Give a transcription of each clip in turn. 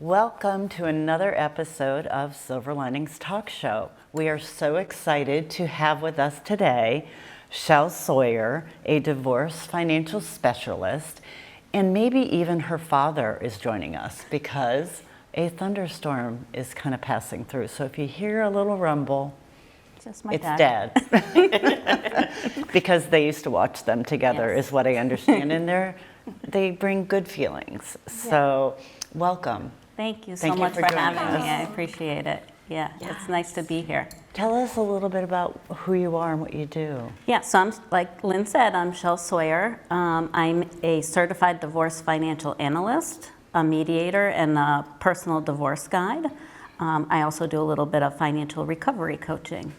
Welcome to another episode of Silver Linings Talk Show. We are so excited to have with us today Sawyer, a divorce financial specialist, and maybe even her father is joining us because a thunderstorm is kind of passing through. So if you hear a little rumble, Just my it's dad. Dad. Because they used to watch them together, Yes. is what I understand, and they bring good feelings. So welcome. Thank you so Thank you much for for joining having me. us. I appreciate it. Yeah, it's nice to be here. Tell us a little bit about who you are and what you do. Yeah, so I'm, like Lynn said, I'm Sawyer. I'm a certified divorce financial analyst, a mediator, and a personal divorce guide. I also do a little bit of financial recovery coaching.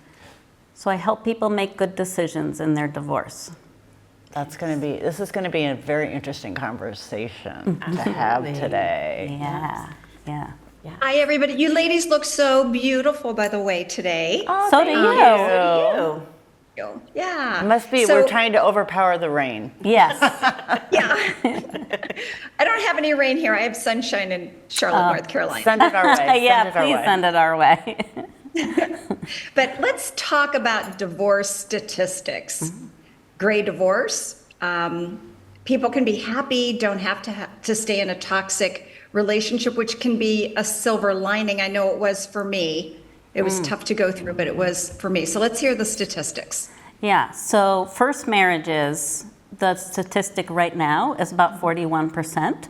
So I help people make good decisions in their divorce. This is going to be a very interesting conversation to have today. Yeah. Hi, everybody. You ladies look so beautiful, by the way, today. Oh, So do thank you. Yeah. It must be, So- we're trying to overpower the rain. Yes. Yeah. I don't have any rain here. I have sunshine in Charlotte, North Carolina. Send it our way. Yeah, Send it our please way. send it our way. But let's talk about divorce statistics. Gray divorce. People can be happy, don't have to stay in a toxic relationship, which can be a silver lining. I know it was for me. It was tough to go through, but it was for me. So let's hear the statistics. Yeah, so first marriages, the statistic right now is about 41%.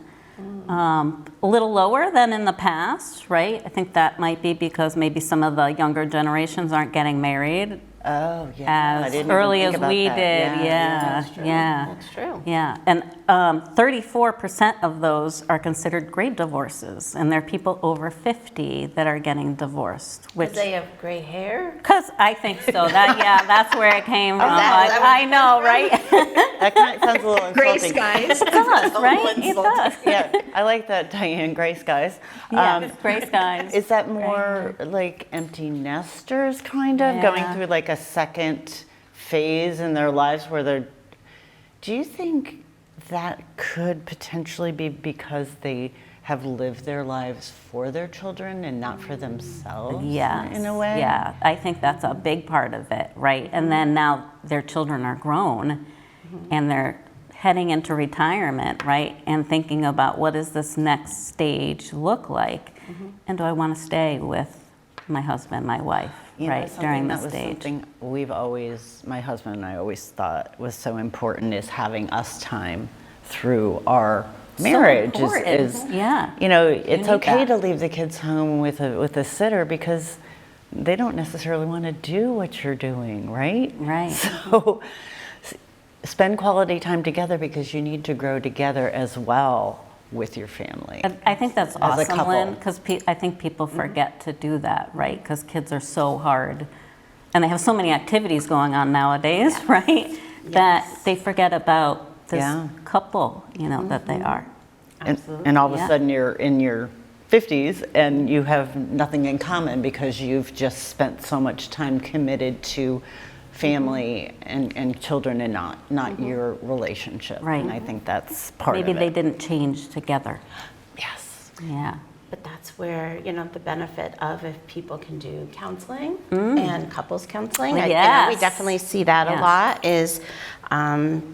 A little lower than in the past, right? I think that might be because maybe some of the younger generations aren't getting married Oh, yeah. I as didn't early even as think we about did. that. That's true. Yeah, and 34% of those are considered great divorces, and there are people over 50 that are getting divorced. Because they have gray hair? Because I think so. That's where it came from. that I know, right? That kind of sounds a little Gray insulting. skies. It does, right? It does. Yeah, I like that, Diane, gray skies. Yeah, gray skies. Is that more like empty nesters, kind of, going Yeah. through like a second phase in their lives where they're... Do you think that could potentially be because they have lived their lives for their children and not for themselves, Yes, in a way? yeah, I think that's a big part of it, right? And then now their children are grown and they're heading into retirement, right? And thinking about what does this next stage look like? And do I want to stay with my husband, my wife, You know, right, something during that this was stage? Something my husband and I always thought was so important is having us time through our marriage. important. Yeah. You know, it's need okay that. to leave the kids home with a sitter because they don't necessarily want to do what you're doing, right? Right. So spend quality time together because you need to grow together as well with your family. And I think that's As a awesome, couple. Lynn, because I think people forget to do that, right? Because kids are so hard, and they have so many activities going on nowadays, right? That they forget about this Yeah. couple, that they are. And all of a Yeah. sudden you're in your 50s and you have nothing in common because you've just spent so much time committed to family and children and not your relationship. Right. And I think that's part Maybe of they it. didn't change together. Yes. Yeah. But that's where, the benefit of if people can do counseling and couples counseling. We Yes. definitely see that Yes. a lot is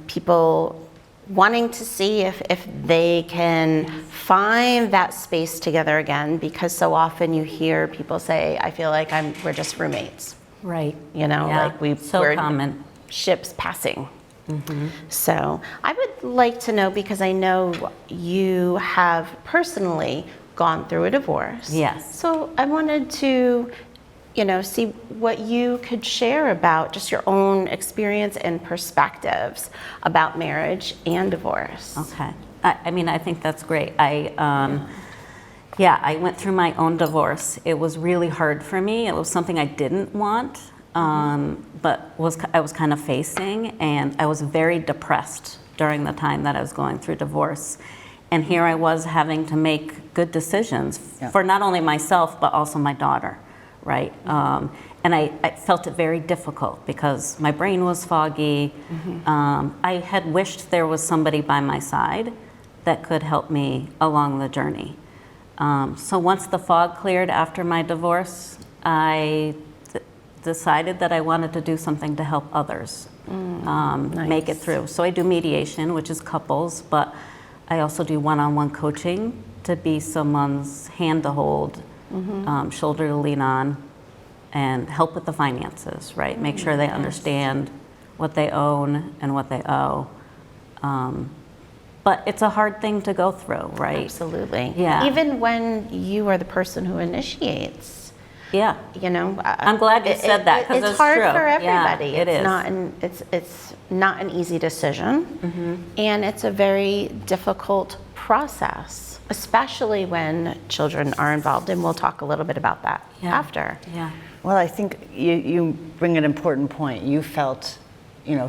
people wanting to see if they can find that space together again, because so often you hear people say, I feel like we're just roommates. Right. Like so common. ships passing. So I would like to know, because I know you have personally gone through a divorce. Yes. So I wanted to, see what you could share about just your own experience and perspectives about marriage and divorce. Okay. I think that's great. I went through my own divorce. It was really hard for me. It was something I didn't want, but I was kind of facing, and I was very depressed during the time that I was going through divorce. And here I was having to make good decisions for not only myself, but also my daughter, right? And I felt it very difficult because my brain was foggy. I had wished there was somebody by my side that could help me along the journey. So once the fog cleared after my divorce, I decided that I wanted to do something to help others make it through. So I do mediation, which is couples, but I also do one-on-one coaching to be someone's hand to hold, shoulder to lean on, and help with the finances, right? Make sure they understand what they own and what they owe. But it's a hard thing to go through, right? Absolutely. Yeah. Even when you are the person who initiates, Yeah. you know. I'm glad you said that, 'cause it's it's hard true. for Yeah, everybody. it it's is. It's not an easy decision, and it's a very difficult process, especially when children are involved. And we'll talk a little bit about that after. Yeah. Well, I think you bring an important point. You felt,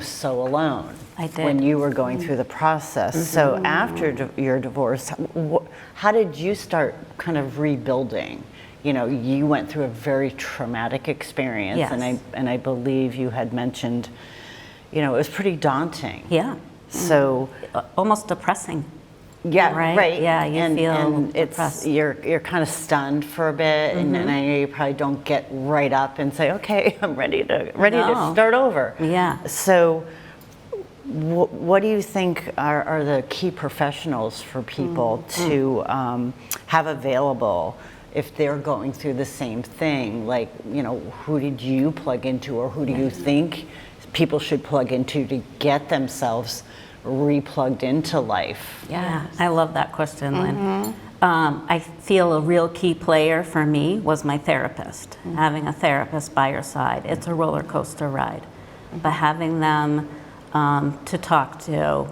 so alone. I did. When you were going through the process. So after your divorce, how did you start kind of rebuilding? You went through a very traumatic experience, Yes. and I believe you had mentioned, it was pretty daunting. Yeah. So Almost depressing. yeah, Right? right. Yeah, you feel and it's depressed. you're kind of stunned for a bit, and I know you probably don't get right up and say, okay, I'm ready to No. start over. Yeah. So, what do you think are the key professionals for people to have available if they're going through the same thing? Like, who did you plug into, or who do you think people should plug into to get themselves replugged into life? Yeah, I love that question, Lynn. I feel a real key player for me was my therapist. Having a therapist by your side, it's a roller coaster ride, but having them to talk to,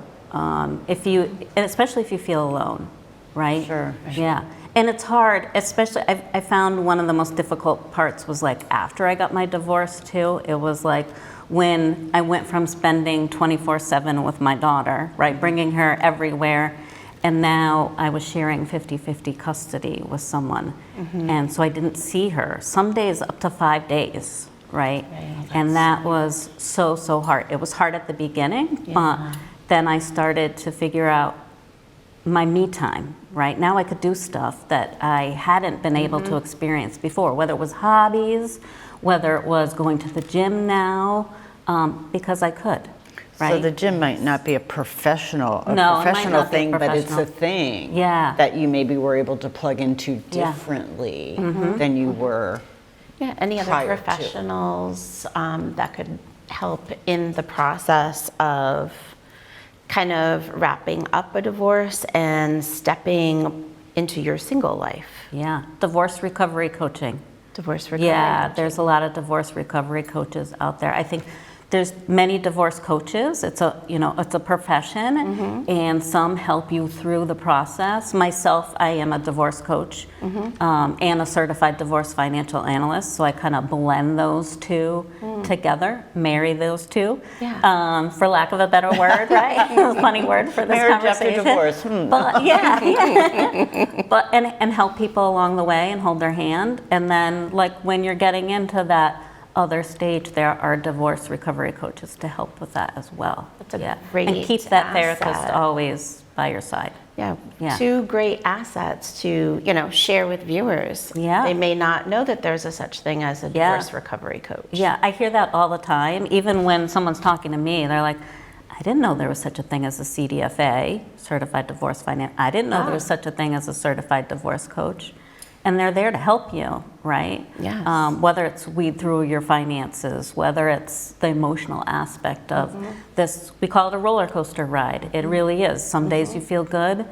especially if you feel alone, right? Sure. Yeah, and it's hard, especially I found one of the most difficult parts was like after I got my divorce too. It was like when I went from spending 24/7 with my daughter, right, bringing her everywhere, and now I was sharing 50-50 custody with someone. And so I didn't see her, some days up to 5 days, right? And that was so hard. It was hard at the beginning, but then I started to figure out my me time, right? Now I could do stuff that I hadn't been able to experience before, whether it was hobbies, whether it was going to the gym now, because I could, right? So the gym might not be a professional No, it might professional not be thing, but it's professional. a thing Yeah. that you maybe were able to plug into Yeah. differently than you were. Yeah, any other prior to. professionals that could help in the process of kind of wrapping up a divorce and stepping into your single life? Yeah, divorce recovery coaching. Divorce recovery. Yeah, there's a lot of divorce recovery coaches out there. I think there's many divorce coaches. It's a profession, and some help you through the process. Myself, I am a divorce coach and a certified divorce financial analyst, so I kind of blend those two together, marry those two, for lack of a better word, right? Funny word for this Marriage after conversation. divorce. But yeah. But and help people along the way and hold their hand, and then like when you're getting into that other stage, there are divorce recovery coaches to help with that as well. That's a and great keep that therapist asset. always by your side. Yeah, Yeah. two great assets to, share with viewers. Yeah. They may not know that there's a such thing as a Yeah. divorce recovery coach. Yeah, I hear that all the time. Even when someone's talking to me, they're like, I didn't know there was such a thing as a CDFA, Certified Divorce Finance. I didn't know there was such a thing as a certified divorce coach. And they're there to help you, right? Yes. Whether it's weed through your finances, whether it's the emotional aspect of this, we call it a roller coaster ride. It really is. Some days you feel good,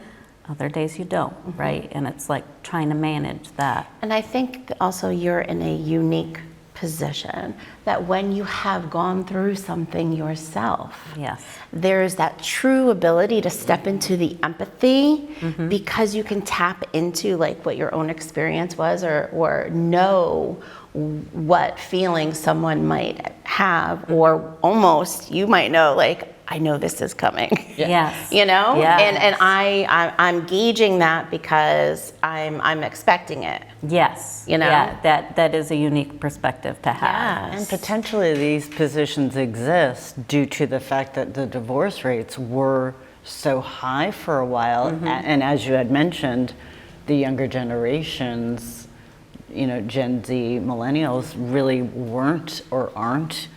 other days you don't, right? And it's like trying to manage that. And I think also you're in a unique position that when you have gone through something yourself, Yes. there's that true ability to step into the empathy because you can tap into like what your own experience was or know what feelings someone might have, or almost you might know like, I know this is coming. Yes. And Yes. I'm gauging that because I'm expecting it. Yes. You know? Yeah, that is a unique perspective to have. And potentially these positions exist due to the fact that the divorce rates were so high for a while. And as you had mentioned, the younger generations, you know, Gen Z, millennials really weren't or aren't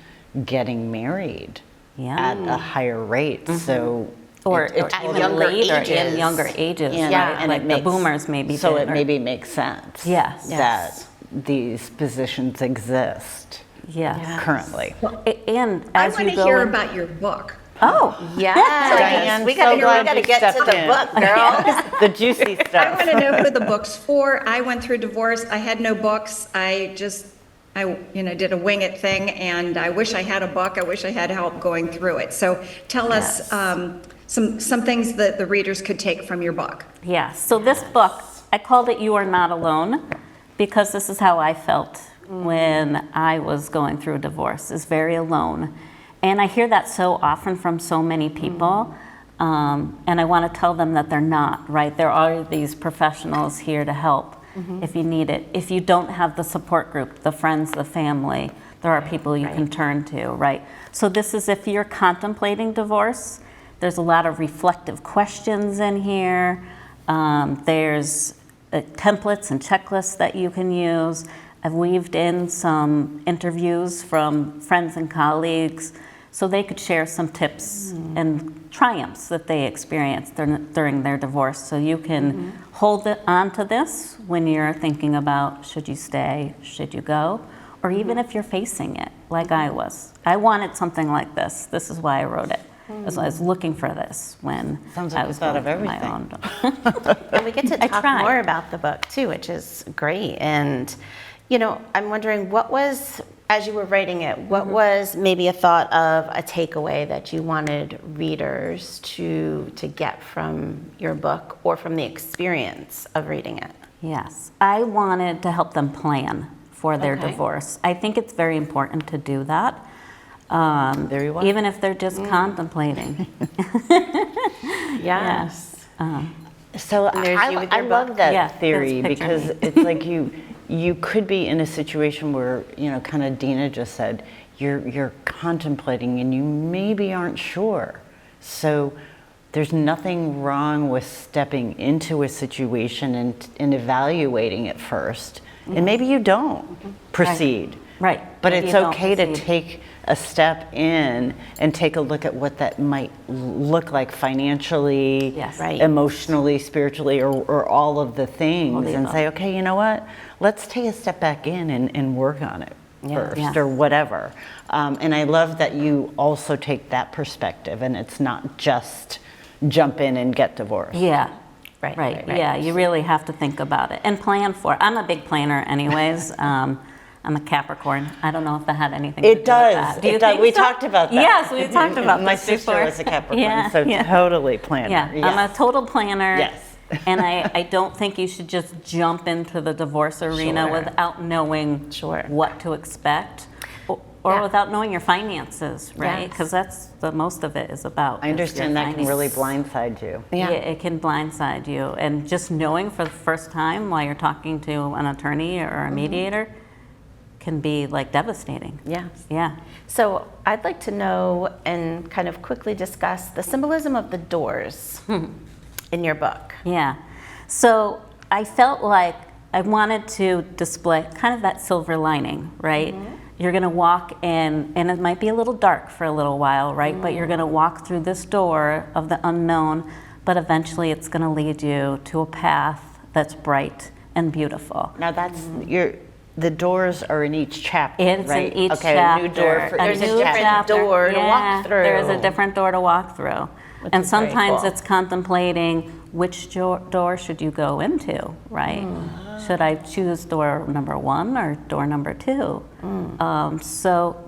getting married Yeah. at a higher rate. So Or it even totally- younger later, ages. in younger ages, Yeah, right? and Like it the makes, boomers maybe so did, it or- maybe makes sense Yes. that these positions exist Yes. currently. And I as want you to go hear in- about your book. Oh, Yes, Diane, we so gotta, glad we gotta you get to stepped the in. book, girl. The juicy I stuff. want to know who the book's for. I went through divorce. I had no books. I did a wing it thing, and I wish I had a book. I wish I had help going through it. So tell us some things that the readers could take from your book. yeah. So this book, I called it "You Are Not Alone" because this is how I felt when I was going through a divorce. Is very alone, and I hear that so often from so many people. And I want to tell them that they're not, right? There are these professionals here to help if you need it. If you don't have the support group, the friends, the family, there are people you can turn to, right? So this is if you're contemplating divorce. There's a lot of reflective questions in here. There's templates and checklists that you can use. I've weaved in some interviews from friends and colleagues so they could share some tips and triumphs that they experienced during their divorce. So you can hold on to this when you're thinking about should you stay, should you go, or even if you're facing it like I was. I wanted something like this. This is why I wrote it. I was looking for this when Sounds like I you was thought going of through my everything. own. And we get to I talk tried. more about the book too, which is great. And, you know, I'm wondering what was, as you were writing it, what was maybe a thought of a takeaway that you wanted readers to get from your book or from the experience of reading it? Yes, I wanted to help them plan for their Okay. divorce. I think it's very important to do that. There you are. Even if they're just contemplating. Yes. So there's you with I your love book. that Yeah, theory that's picture because me. it's like you could be in a situation where, you know, kind of Dina just said, you're contemplating and you maybe aren't sure. So there's nothing wrong with stepping into a situation and evaluating it first. And maybe you don't proceed. Right. But Maybe it's you don't okay to proceed. take a step in and take a look at what that might look like financially, Yes. Right. emotionally, spiritually, or all of the things, the and above. say, okay, you know what? Let's take a step back in and work on it first, Yeah. or whatever. And I love that you also take that perspective, and it's not just jump in and get divorced. Yeah. Right, Right. right, right. Yeah, you really have to think about it and plan for it. I'm a big planner anyways. I'm a Capricorn. I don't know if that had anything to do It with does. that. Do you It does. think We so? talked about that. Yes, we talked about My this sister before. was a Capricorn, Yeah, so yeah. totally planner. Yeah, I'm a Yes. total planner. Yes. And I don't think you should just jump into the divorce arena Sure. without knowing Sure. what to expect or Yeah. without knowing your finances, right? Yes. Because that's the most of it is about. I is understand your that can really finances. blindside you. Yeah. It can blindside you. And just knowing for the first time while you're talking to an attorney or a mediator can be like devastating. Yes. Yeah. So I'd like to know and kind of quickly discuss the symbolism of the doors in your book. Yeah. So I felt like I wanted to display kind of that silver lining, right? You're going to walk in, and it might be a little dark for a little while, right? But you're going to walk through this door of the unknown, but eventually it's going to lead you to a path that's bright and beautiful. Now that's the doors are in each chapter, It's right? in each okay, chapter. a new door for There's a each different chapter. door to walk through. There is a different door to walk through. Which And is very sometimes cool. it's contemplating which door should you go into, right? Hmm. Should I choose door number 1 or door number 2? Hmm.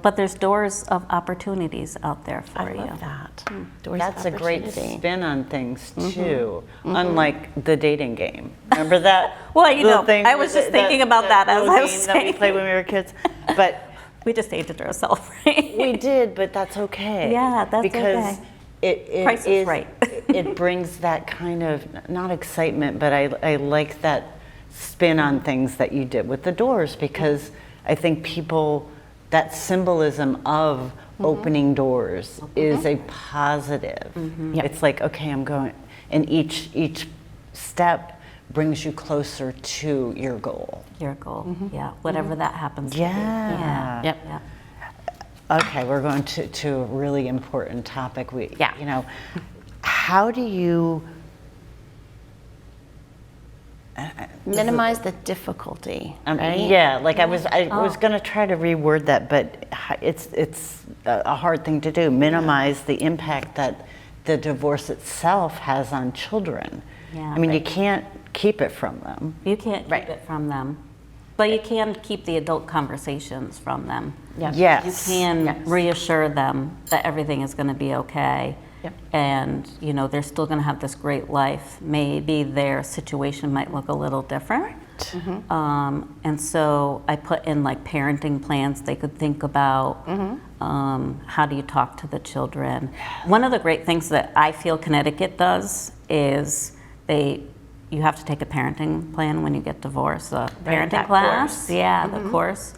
But there's doors of opportunities out there for I you. love that. Doors of That's a great opportunity. spin on things too, unlike the dating game. Remember that? Well, you little know, thing I was with just thinking about that as little I was game that we saying. played when we were kids. But We just aged ourselves, right? we did, but that's okay. Yeah, that's because okay. it Price is right. it brings that kind of not excitement, but I like that spin on things that you did with the doors, because I think people, that symbolism of opening doors is a positive. Yep. It's like, okay, I'm going, and each step brings you closer to your goal. Your goal, yeah, whatever that happens to be. Yeah. Yep. Yeah. Okay, we're going to a really important topic. Yeah. You know, how do you Minimize the difficulty, right? Yeah, like I was going to try to reword that, but it's a hard thing to do. Minimize the impact that the divorce itself has on children. Yeah. I mean, you can't keep it from them. You can't keep Right. it from them, but you can keep the adult conversations from them. Yep. Yes. You can Yes. reassure them that everything is going to be okay. Yep. And, you know, they're still going to have this great life. Maybe their situation might look a little different. And so I put in like parenting plans they could think about. How do you talk to the children? One of the great things that I feel Connecticut does is you have to take a parenting plan when you get divorced, a parenting that class. course. Yeah, the course.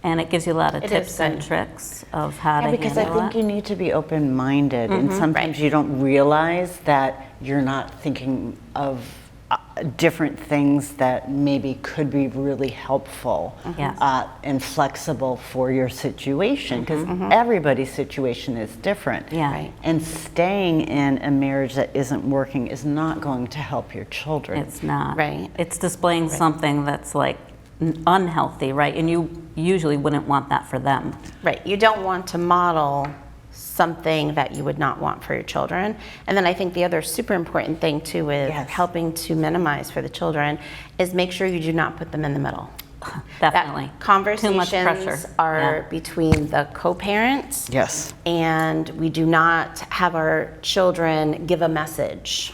And it gives you a lot of It is tips and good. tricks of how Yeah, to because I handle think it. you need to be open-minded, and sometimes Right. you don't realize that you're not thinking of different things that maybe could be really helpful Yes. and flexible for your situation, because everybody's situation is different. Yeah. Right. And staying in a marriage that isn't working is not going to help your children. It's not. Right. It's displaying something that's like unhealthy, right? And you usually wouldn't want that for them. Right. You don't want to model something that you would not want for your children. And then I think the other super important thing too with Yes. helping to minimize for the children is make sure you do not put them in the middle. Definitely. That conversations Too much pressure. are Yeah. between the co-parents. Yes. And we do not have our children give a message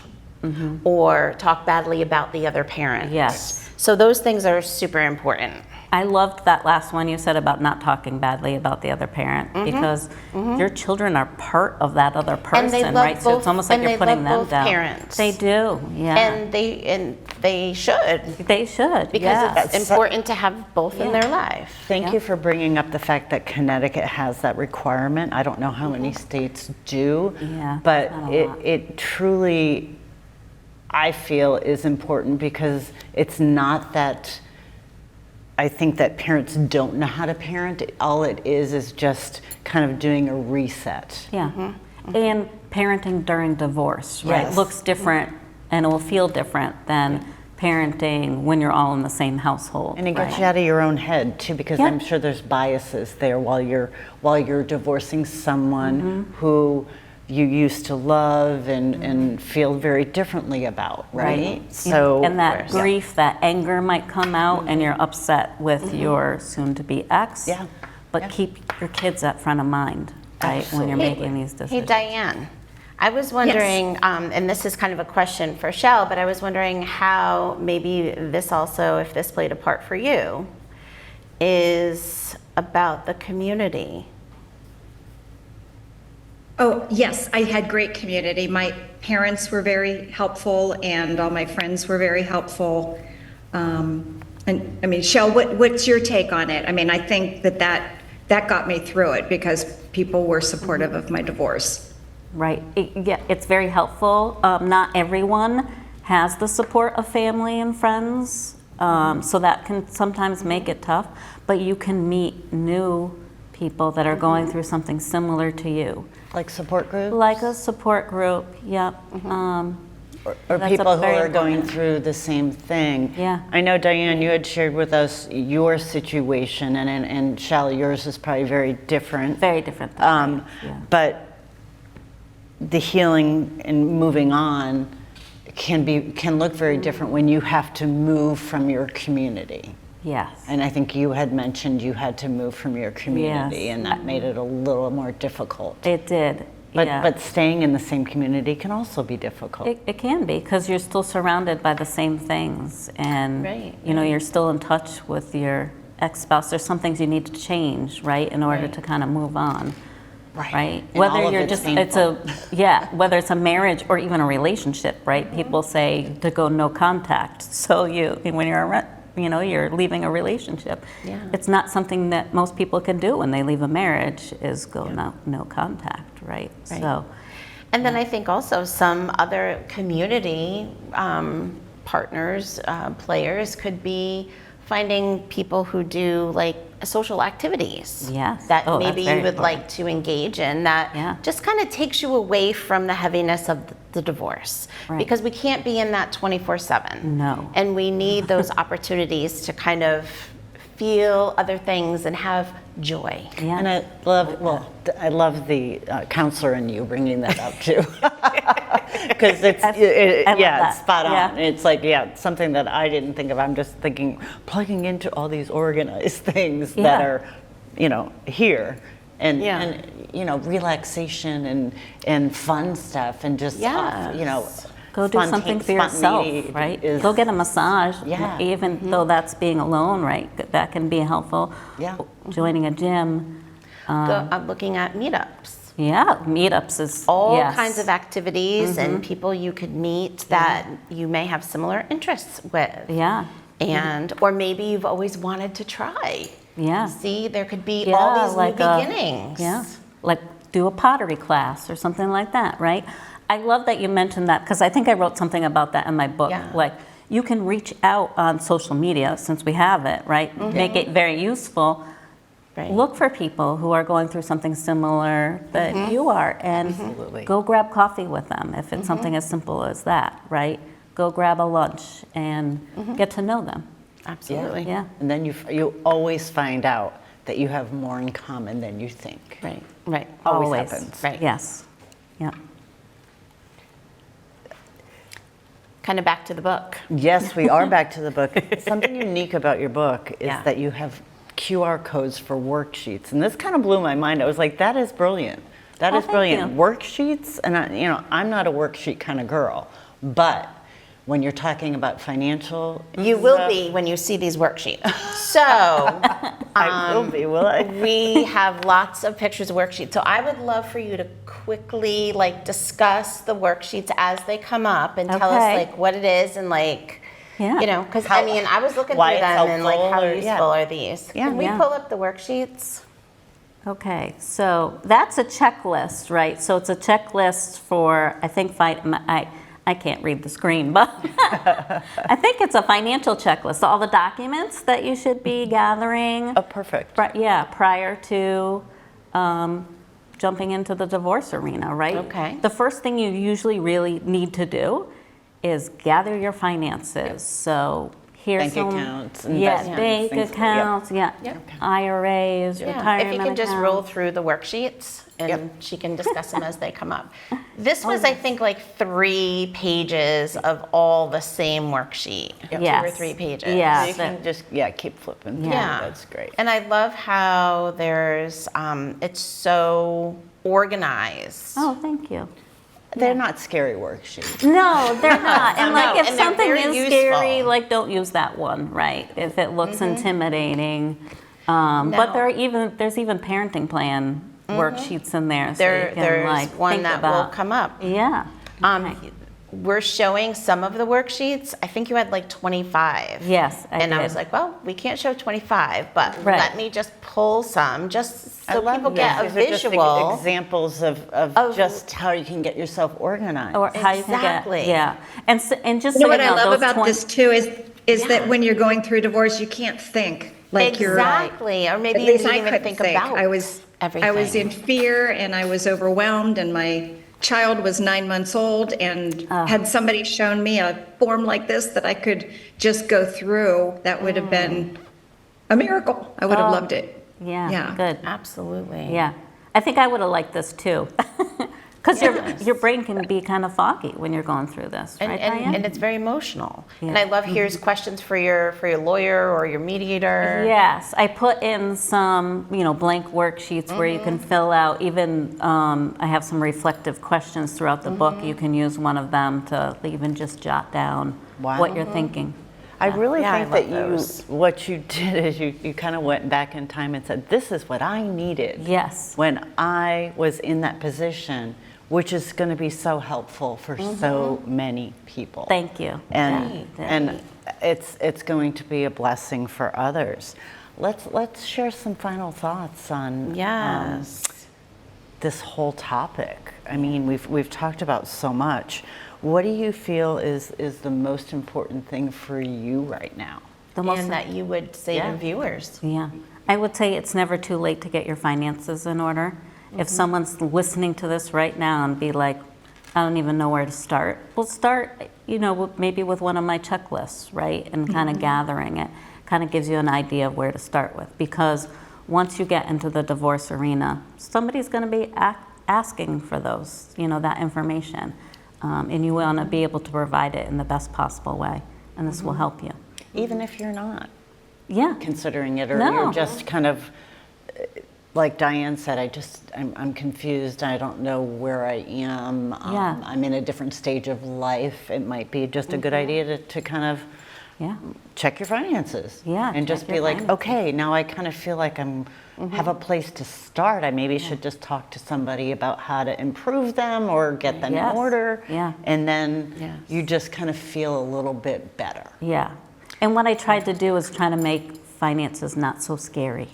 or talk badly about the other parent. Yes. So those things are super important. I loved that last one you said about not talking badly about the other parent because your children are part of that other person, they love right? So it's both- almost like and you're they putting love them both down. parents. They do, yeah. And they should, They should, because yeah. it's important to have both in their life. Thank you for bringing up the fact that Connecticut has that requirement. I don't know how many states do, Yeah, but not a lot. it truly, I feel, is important because it's not that I think that parents don't know how to parent. All it is just kind of doing a reset. Yeah. And parenting during divorce, right? Yes. Looks different and it will feel different than parenting when you're all in the same household. And it gets right? you out of your own head too, because Yeah. I'm sure there's biases there while you're divorcing someone who you used to love and feel very differently about, right? So And that grief, that anger might come out and you're upset with your soon-to-be ex. Yeah. But Yeah. keep your kids at front of mind, right, when you're Absolutely. making these Hey, decisions. Diane, I was wondering, and this is kind of a question for Shell, but I was wondering how maybe this also, if this played a part for you, is about the community. Oh, yes, I had great community. My parents were very helpful and all my friends were very helpful. And I mean, Shell, what's your take on it? I mean, I think that got me through it because people were supportive of my divorce. Right. Yeah, it's very helpful. Not everyone has the support of family and friends, so that can sometimes make it tough. But you can meet new people that are going through something similar to you, like support groups? like a support group. Yep. Or That's people who very are going important. through the same thing. Yeah. I know, Diane, you had shared with us your situation, and Shell, yours is probably very different. Very different. Than mine, yeah. But the healing and moving on can look very different when you have to move from your community. Yes. And I think you had mentioned you had to move from your community, Yes. and that made it a little more difficult. It did. Yeah. But staying in the same community can also be difficult. It can be, because you're still surrounded by the same things, and Right, you know, you're still in touch with your ex-spouse. There's some things you need to change, right, in order to kind of move on, right? And all of it's painful. Whether it's a marriage or even a relationship, right? People say to go no contact. So when you're leaving a relationship, Yeah. it's not something that most people can do when they leave a marriage, is go no contact, right? Right. So. And then I think also some other community partners, players could be finding people who do like social activities Yes. that Oh, that's maybe you very would important. like to engage in that Yeah. just kind of takes you away from the heaviness of the divorce. Right. Because we can't be in that 24/7. No. And we need those opportunities to kind of feel other things and have joy. Yeah. And I love the counselor in you bringing that up too. Because it's, love it's that. spot on. Yeah. It's like, it's something that I didn't think of. I'm just thinking, plugging into all these organized things that Yeah. are, here. And, Yeah. and relaxation and fun stuff and just, Yes. Go do something for yourself, spontaneity right? is- Go get a massage, Yeah. even though that's being alone, right? That can be helpful. Yeah. Joining a gym. I'm looking at meetups. Yeah, meetups is All yes. kinds of activities and people you could meet that you may have similar interests with. Yeah, And, or maybe you've always wanted to try. yeah. See, there could be Yeah, all these like new a- beginnings. Yeah, like do a pottery class or something like that, right? I love that you mentioned that because I think I wrote something about that in my book. Yeah. Like you can reach out on social media since we have it, right? Make it very useful. Right. Look for people who are going through something similar that you are and Absolutely. go grab coffee with them if it's something as simple as that, right? Go grab a lunch and get to know them. Absolutely. Yeah. And then you always find out that you have more in common than you think. Right, right. Always happens. Right. Yes. Yeah. Kind of back to the book. Yes, we are back to the book. Something unique about your book is Yeah. that you have QR codes for worksheets. And this kind of blew my mind. I was like, that is brilliant. That Oh, is thank brilliant. you. Worksheets, and I'm not a worksheet kind of girl, but when you're talking about financial, You will be when you see these worksheets. So, I will be, will I? we have lots of pictures of worksheets. So I would love for you to quickly discuss the worksheets as they come up and tell us Okay. what it is and Yeah. because How- I was looking why through it's them and helpful how or- useful yeah. are these? Yeah. Can we Yeah. pull up the worksheets? Okay, so that's a checklist, right? So it's a checklist for, I think, I can't read the screen, but I think it's a financial checklist. All the documents that you should be gathering, Oh, perfect. prior to jumping into the divorce arena, right? Okay. The first thing you usually really need to do is gather your finances. So here's Bank some, accounts, yes, investments, bank things- accounts, yeah, Yep. IRAs, Yeah. retirement If you can just accounts. roll through the worksheets and Yep. she can discuss them as they come up. This was, I think, 3 pages of all the same worksheet. 2 or Yes. 3 pages. Yeah. So you can just, keep flipping. through. Yeah. That's great. And I love how there's, it's so organized. Oh, thank you. They're not scary worksheets. No, they're not. And No, if and they're something very is useful. scary, don't use that one, right? If it looks intimidating. But No. there's even parenting plan worksheets in there, so you can There's one think that will about. come up. Yeah. We're showing some of the worksheets. I think you had 25. Yes, I And I did. was like, well, we can't show 25, but Right. let me just pull some just I so love people that. get a These are just visual. examples of just how you can get yourself organized. Or how you can Exactly. get, yeah. And just You know so what you I know, love those about 20 this too is that when you're going through divorce, you can't think you're. Exactly. Or maybe At you least didn't I even couldn't think think. about I was everything. in fear and I was overwhelmed and my child was 9 months old and had somebody shown me a form like this that I could just go through, that would have been a miracle. I would have loved it. Yeah, Yeah. good. Absolutely. Yeah. I think I would have liked this too. Because Yes. your brain can be kind of foggy when you're going through this, right, Diane? And it's very emotional. And Yeah. I love here's questions for your lawyer or your mediator. Yes, I put in some, blank worksheets where you can fill out, even, I have some reflective questions throughout the book. You can use one of them to even just jot down Wow. what you're thinking. I really Yeah, I think that love those. what you did is you kind of went back in time and said, this is what I needed Yes. when I was in that position, which is going to be so helpful for so many people. Thank you. And Yeah. and it's going to be a blessing for others. Let's share some final thoughts on Yes. this whole topic. I mean, we've talked about so much. What do you feel is the most important thing for you right now? The most And that you would say Yeah. to viewers. Yeah, I would say it's never too late to get your finances in order. If someone's listening to this right now and be like, I don't even know where to start, well, start, maybe with one of my checklists, right? And kind of gathering it, kind of gives you an idea of where to start with. Because once you get into the divorce arena, somebody's going to be asking for those, that information. And you want to be able to provide it in the best possible way. And this will help you. Even if you're not Yeah. considering it, or No. you're just kind of, like Diane said, I'm confused. I don't know where I am. Yeah. I'm in a different stage of life. It might be just a good idea to kind of Yeah. check your finances. Yeah, And just check be your like, finances. okay, now I kind of feel like have a place to start. I maybe should just talk to somebody about how to improve them or get them Yes. in order. Yeah. And then Yes. you just kind of feel a little bit better. Yeah. And what I tried to do is try to make finances not so scary,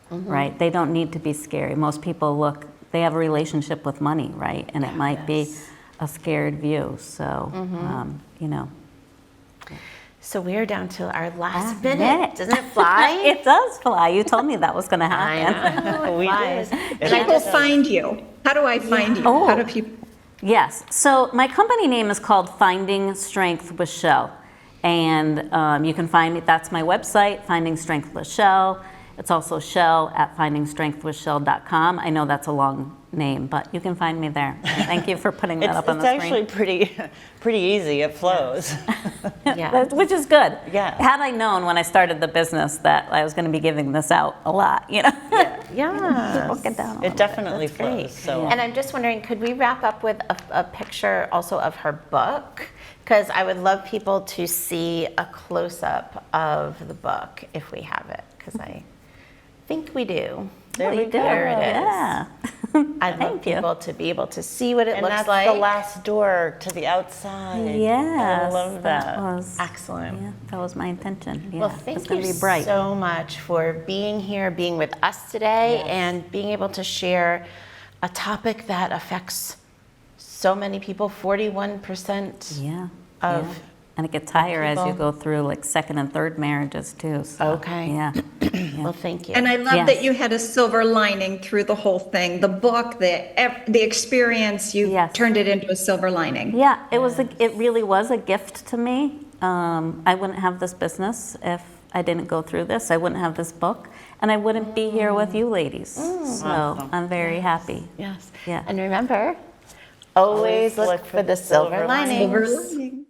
right? They don't need to be scary. Most people they have a relationship with money, right? And it might be a scared view. So, So we're down to our last Last minute. minute. Doesn't it fly? it does fly. You told me that was going to I happen. know. It We flies. did. And I People just, find you. How do I find you? Oh. How do people? Yes. So my company name is called Finding Strength with Shell. And you can find me, that's my website, Finding Strength with Shell. It's also shell@findingstrengthwithshell.com. I know that's a long name, but you can find me there. Thank you for putting that up on It's the actually screen. pretty easy. It flows. yeah. Which is good. Yeah. Had I known when I started the business that I was going to be giving this out a lot, Yeah. Book it down a It little definitely That's great. flows. So And I'm just wondering, could we wrap up with a picture also of her book? Because I would love people to see a close-up of the book if we have it, because I think we do. There we go. There it is. Yeah. I'd love Thank you. people to be able to see what it and looks that's like. the last door to the outside. Yes. I love that. was, Excellent. yeah, that was my intention. Yeah. Well, It's thank going you to be bright. so much for being here, being with us today, Yes. and being able to share a topic that affects so many people, 41% Yeah. of yeah. And it gets higher as you people. go through like second and third marriages too. So, Okay. Yeah. Well, thank you. And I love Yes. that you had a silver lining through the whole thing. The book, the experience, you Yes. turned it into a silver lining. Yeah, it really was a gift to me. I wouldn't have this business if I didn't go through this. I wouldn't have this book, and I wouldn't be here with you ladies. So Awesome. I'm very happy. Yes. Yeah. And remember, always look for the silver lining. Silver lining.